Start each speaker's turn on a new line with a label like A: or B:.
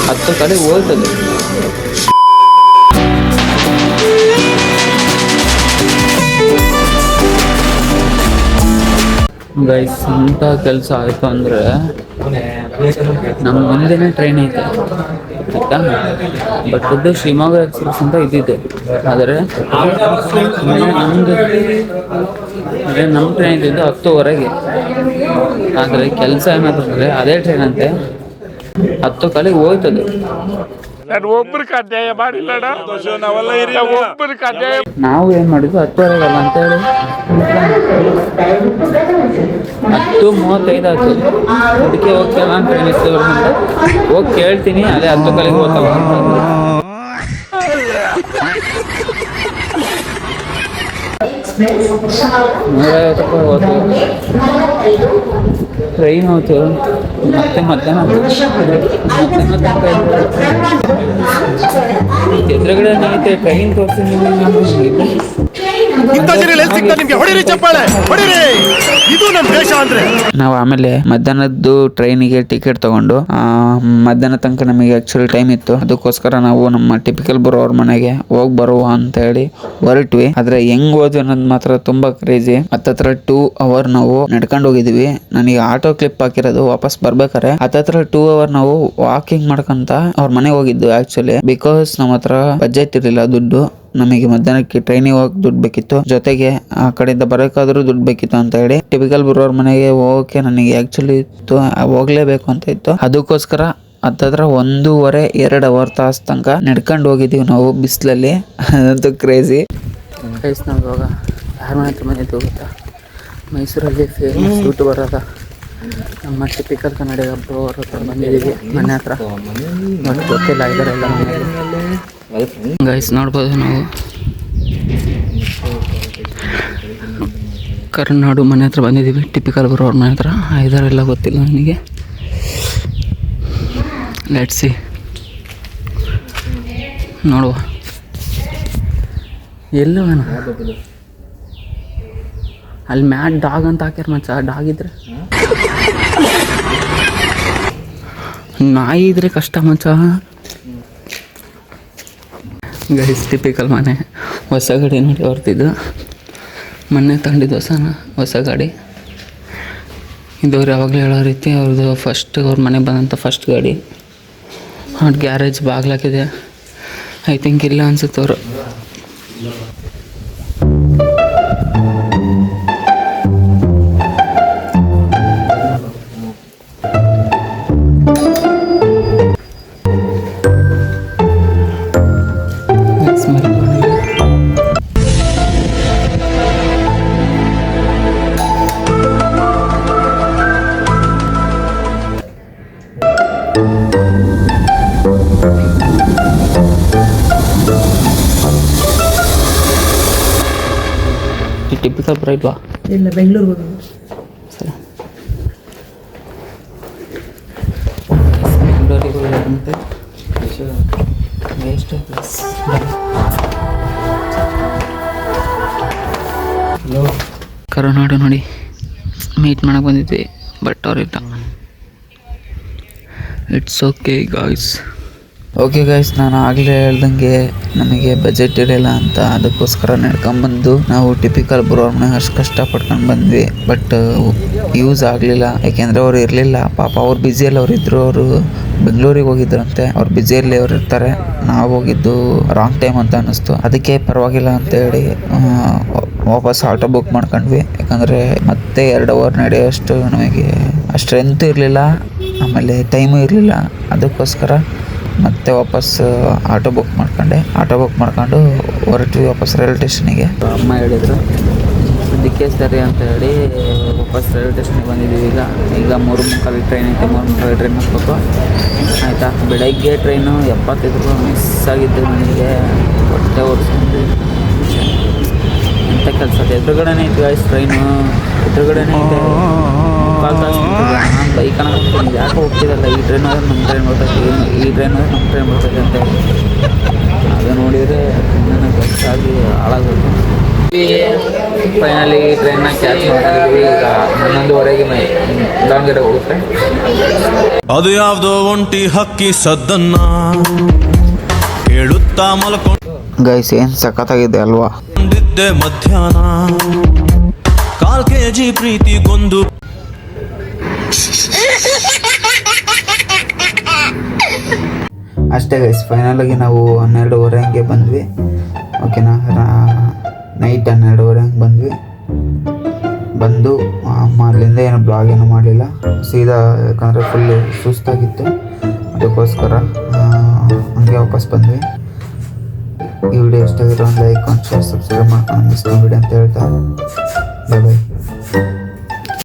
A: 10 ಕಡೆ ಹೋಗ್ತದೆ. ಗೈಸ್ ಇಂಥ ಕೆಲಸ ಆಯಿತು ಅಂದರೆ ನಮ್ಮ ಮುಂದೆನೇ ಟ್ರೈನ್ ಐತೆ ಆಯಿತಾ. ಬಟ್ ಇದು ಶಿವಮೊಗ್ಗ ಎಕ್ಸ್ಪ್ರೆಸ್ ಅಂತ ಇದ್ದಿದೆ. ಆದರೆ ನಮ್ಮ ಟ್ರೈನ್ ಇದ್ದಿದ್ದು 10:15. ಆದರೆ ಕೆಲಸ ಏನಾದ್ರು ಅಂದರೆ ಅದೇ ಟ್ರೈನ್ ಅಂತೆ 10 ಕಾಲಿಗೆ ಹೋಗ್ತದೆ. ನಾವು ಏನು ಮಾಡಿದ್ವಿ 10:15 ಅಂತ ಹೇಳಿ 10:35 ಆಯ್ತು. ಅದಕ್ಕೆ ಹೋಗ್ತೇವೆ ನಾನು ಟ್ರೈನ್ ಇತ್ತು ಹೋಗಿ ಕೇಳ್ತೀನಿ, ಅದೇ 10 ಕಾಲಿಗೆ ಹೋಗ್ತಾವ. 150 ರೂಪಾಯಿ ಹೋಯ್ತು ಟ್ರೈನ್ ಹೋಯ್ತು. ಮತ್ತೆ ಮಧ್ಯಾಹ್ನ ಎದುರುಗಡೆ ಐತೆ ಟ್ರೈನ್ ತೋರಿಸಿ. ನಾವು ಆಮೇಲೆ ಮಧ್ಯಾಹ್ನದ್ದು ಟ್ರೈನಿಗೆ ಟಿಕೆಟ್ ತಗೊಂಡು ಮಧ್ಯಾಹ್ನ ತನಕ ನಮಗೆ ಆಕ್ಚುಲಿ ಟೈಮ್ ಇತ್ತು. ಅದಕ್ಕೋಸ್ಕರ ನಾವು ನಮ್ಮ ಟಿಪಿಕಲ್ ಬರೋವ್ರ ಮನೆಗೆ ಹೋಗಿ ಬರುವ ಅಂತ ಹೇಳಿ ಹೊರಟ್ವಿ. ಆದ್ರೆ ಹೆಂಗ್ ಹೋದ್ವಿ ಅನ್ನೋದು ಮಾತ್ರ ತುಂಬಾ ಕ್ರೇಜಿ. ಹತ್ತತ್ರ 2 hour ನಾವು ನಡ್ಕೊಂಡು ಹೋಗಿದ್ವಿ. ನನಗೆ ಆಟೋ ಕ್ಲಿಪ್ ಹಾಕಿರೋದು ವಾಪಸ್ ಬರ್ಬೇಕಾರೆ ಹತ್ತತ್ರ 2 hour ನಾವು ವಾಕಿಂಗ್ ಮಾಡ್ಕೊಂತ ಅವ್ರ ಮನೆಗೆ ಹೋಗಿದ್ದು. ಆಕ್ಚುಲಿ ಬಿಕಾಸ್ ನಮ್ಮ ಹತ್ರ ಬಜೆಟ್ ಇರಲಿಲ್ಲ, ದುಡ್ಡು. ನಮಗೆ ಮಧ್ಯಾಹ್ನಕ್ಕೆ ಟ್ರೈನಿಗೆ ಹೋಗಿ ದುಡ್ಡು ಬೇಕಿತ್ತು, ಜೊತೆಗೆ ಆ ಕಡೆಯಿಂದ ಬರೋಕ್ಕಾದ್ರೂ ದುಡ್ಡು ಬೇಕಿತ್ತು ಅಂತ ಹೇಳಿ ಟಿಪಿಕಲ್ ಬರೋರ್ ಮನೆಗೆ ಹೋಗಕ್ಕೆ ನನಗೆ ಆಕ್ಚುಲಿ ಇತ್ತು, ಹೋಗ್ಲೇಬೇಕು ಅಂತ ಇತ್ತು. ಅದಕ್ಕೋಸ್ಕರ ಹತ್ತತ್ರ 1.5-2 hour ತಾಸು ತನಕ ನಡ್ಕೊಂಡು ಹೋಗಿದ್ದೀವಿ ನಾವು ಬಿಸಿಲಲ್ಲಿ. ಅದಂತೂ ಕ್ರೇಜಿ. ಗೈಸ್ ನಾವು ಇವಾಗ ಯಾರ ಮನೆ ಹತ್ರ ಬಂದಿದ್ದು ಗೊತ್ತಾ? ಮೈಸೂರಲ್ಲಿ ಫೇಮಸ್ ಯೂಟ್ಯೂಬರ್ ಅದ ನಮ್ಮ ಟಿಪಿಕಲ್ ಕನ್ನಡಿಗ ಬ್ರೋ ಅವ್ರ ಹತ್ರ ಬಂದಿದ್ದೀವಿ. ಮನೆ ಹತ್ರ ನೋಡಿ ಗೊತ್ತಿಲ್ಲ ಇದರೆಲ್ಲ ಗೈಸ್. ನೋಡ್ಬೋದು ನಾವು ಕರ್ನಾಡು ಮನೆ ಹತ್ರ ಬಂದಿದ್ದೀವಿ. ಟಿಪಿಕಲ್ ಬ್ರೋ ಅವ್ರ ಮನೆ ಹತ್ರ ಇದರೆಲ್ಲ ಗೊತ್ತಿಲ್ಲ ನನಗೆ. ಲೆಟ್ಸ್ ಸಿ, ನೋಡುವ ಎಲ್ಲವನ ಅಲ್ಲಿ ಮ್ಯಾಟ್ ಡಾಗ್ ಅಂತ ಹಾಕ್ಯಾರ ಮಚ್ಚ. ಡಾಗ್ ಇದ್ರೆ ನಾಯಿ ಇದ್ರೆ ಕಷ್ಟ ಮಚ್ಚ. ಗೈಸ್ ಟಿಪಿಕಲ್ ಮನೆ ಹೊಸ ಗಾಡಿ ನೋಡಿ ಹೊರ್ತಿದ್ದು. ಮೊನ್ನೆ ತಗೊಂಡಿದ್ದು ಹೊಸ ಗಾಡಿ. ಇದವ್ರು ಯಾವಾಗಲೂ ಹೇಳೋ ರೀತಿ ಅವ್ರದ್ದು ಅವ್ರ ಮನೆಗೆ ಬಂದಂಥ ಫಸ್ಟ್ ಗಾಡಿ. ಅವ್ರ ಗ್ಯಾರೇಜ್ ಬಾಗ್ಲಾಕಿದೆ. ಐ ಥಿಂಕ್ ಇಲ್ಲ ಅನ್ಸುತ್ತೆ ಅವರು. ಟಿಪಿಕಲ್ ಬರಲ್ವಾ?
B: ಇಲ್ಲ, ಬೆಂಗಳೂರಿಗೆ
A: ಸರಿ. ಬೆಂಗಳೂರಿಗೆ ಹೋದಂತೆ ಕರುನಾಡು ನೋಡಿ ಮೀಟ್ ಮಾಡಕ್ಕೆ ಬಂದಿದ್ವಿ, ಬಟ್ ಅವ್ರಿಲ್ಲ. It's okay guys. Okay guys, ನಾನು ಆಗಲೇ ಹೇಳ್ದಂಗೆ ನಮಗೆ ಬಜೆಟ್ ಇರಲಿಲ್ಲ ಅಂತ ಅದಕ್ಕೋಸ್ಕರ ನಡ್ಕೊಂಬಂದು ನಾವು ಟಿಪಿಕಲ್ ಬರೋರ್ನ ಅಷ್ಟು ಕಷ್ಟಪಡ್ಕೊಂಡು ಬಂದ್ವಿ. ಬಟ್ ಯೂಸ್ ಆಗಲಿಲ್ಲ, ಯಾಕೆಂದರೆ ಅವ್ರು ಇರಲಿಲ್ಲ. ಪಾಪ ಅವ್ರು ಬ್ಯುಸಿಯಲ್ಲಿ ಅವರಿದ್ದರು. ಅವರು ಬೆಂಗಳೂರಿಗೆ ಹೋಗಿದ್ರಂತೆ. ಅವ್ರು ಬ್ಯುಸಿಯಲ್ಲಿ ಅವ್ರು ಇರ್ತಾರೆ. ನಾವು ಹೋಗಿದ್ದು ರಾಂಗ್ ಟೈಮ್ ಅಂತ ಅನ್ನಿಸ್ತು. ಅದಕ್ಕೆ ಪರವಾಗಿಲ್ಲ ಅಂತೇಳಿ ವಾಪಸ್ ಆಟೋ ಬುಕ್ ಮಾಡ್ಕೊಂಡ್ವಿ. ಯಾಕಂದರೆ ಮತ್ತೆ 2 hour ನಡೆಯೋಷ್ಟು ನಮಗೆ ಸ್ಟ್ರೆಂತ್ ಇರಲಿಲ್ಲ, ಆಮೇಲೆ ಟೈಮು ಇರಲಿಲ್ಲ. ಅದಕ್ಕೋಸ್ಕರ ಮತ್ತೆ ವಾಪಸ್ ಆಟೋ ಬುಕ್ ಮಾಡ್ಕೊಂಡು ಹೊರಟ್ವಿ ವಾಪಸ್ ರೈಲ್ವೆ ಸ್ಟೇಷನಿಗೆ. ಅಮ್ಮ ಹೇಳಿದರು ಅದಕ್ಕೆ ಸರಿ ಅಂತ ಹೇಳಿ ವಾಪಸ್ ರೈಲ್ವೆ ಸ್ಟೇಷನ್ಗೆ ಬಂದಿದ್ದೀವಿ. ಈಗ 3:45 ಟ್ರೈನ್ ಐತೆ. 3:45 ಟ್ರೈನ್ ಹಾಕ್ಬೇಕು ಆಯಿತಾ. ಬೆಳಗ್ಗೆ ಟ್ರೈನು 75 ರೂಪಾಯಿ ಮಿಸ್ ಆಗಿದ್ದು ನನಗೆ. ಹೊಟ್ಟೆ ಓಡಿಸ್ಕೊಂಡು ಎಂಥ ಕೆಲಸ. ಎದುರುಗಡೆನೇ ಐತೆ ಗಾಯ್ಸ್ ಟ್ರೈನು, ಎದುರುಗಡೆನೇ ಐತೆ. ಮುಕ್ಕಾಲು ತಾಸು ನಾನು ಬೈಕ್ ಅನ್ನೋದು ಯಾಕೆ ಹೋಗ್ತಿರಲ್ಲ, ಈ ಟ್ರೈನ್ ಹೋದ್ರೆ ನಮ್ಮ ಟ್ರೈನ್ ಬರ್ತೈತಿ, ಈ ಟ್ರೈನ್ ಹೋದ್ರೆ ನಮ್ಮ ಟ್ರೈನ್ ಬರ್ತೈತಿ ಅಂತ ಹೇಳಿ ಅದು ನೋಡಿದರೆ ನನಗೆ ಗೊತ್ತಾಗಿ ಹಾಳಾಗೋದು. ಫೈನಲಿ ಟ್ರೈನ್ನ ಕ್ಯಾಚ್ ಮಾಡಿದ್ವಿ. ಈಗ 11:30ಗೆ ದಾವಣಗೆರೆ ಹೋಗುತ್ತೆ.
B: ಅದು ಯಾವುದೋ ಒಂಟಿ ಹಕ್ಕಿ ಸದ್ದನ್ನ ಹೇಳುತ್ತಾ
A: ಗೈಸ್ ಏನು ಸಖತ್ತಾಗಿದೆ ಅಲ್ವಾ?
B: ಮಧ್ಯಾಹ್ನ 4 kg ಪ್ರೀತಿಗೊಂದು
A: ಅಷ್ಟೇ ಗೈಸ್. ಫೈನಲಾಗಿ ನಾವು 12:30 ಹಂಗೆ ಬಂದ್ವಿ. ಓಕೆನಾ, ನೈಟ್ 12:30 ಹಂಗೆ ಬಂದು ಅಮ್ಮ ಅಲ್ಲಿಂದ ಏನು ಬ್ಲಾಗ್ ಏನು ಮಾಡಲಿಲ್ಲ, ಸೀದಾ. ಯಾಕಂದರೆ ಫುಲ್ಲು ಸುಸ್ತಾಗಿತ್ತು, ಅದಕ್ಕೋಸ್ಕರ ಹಂಗೆ ವಾಪಸ್ ಬಂದ್ವಿ. ಈ ವಿಡಿಯೋ ಇಷ್ಟ ಆಗಿರೋ ಒಂದು ಲೈಕ್, ಒಂದು ಶೇರ್, ಸಬ್ಸ್ಕ್ರೈಬ್ ಮಾಡ್ಕೊಂಡು ಮಿಸ್ ವಿಡಿಯೋ ಅಂತ ಹೇಳ್ತಾ ಬಾಯ್ ಬಾಯ್.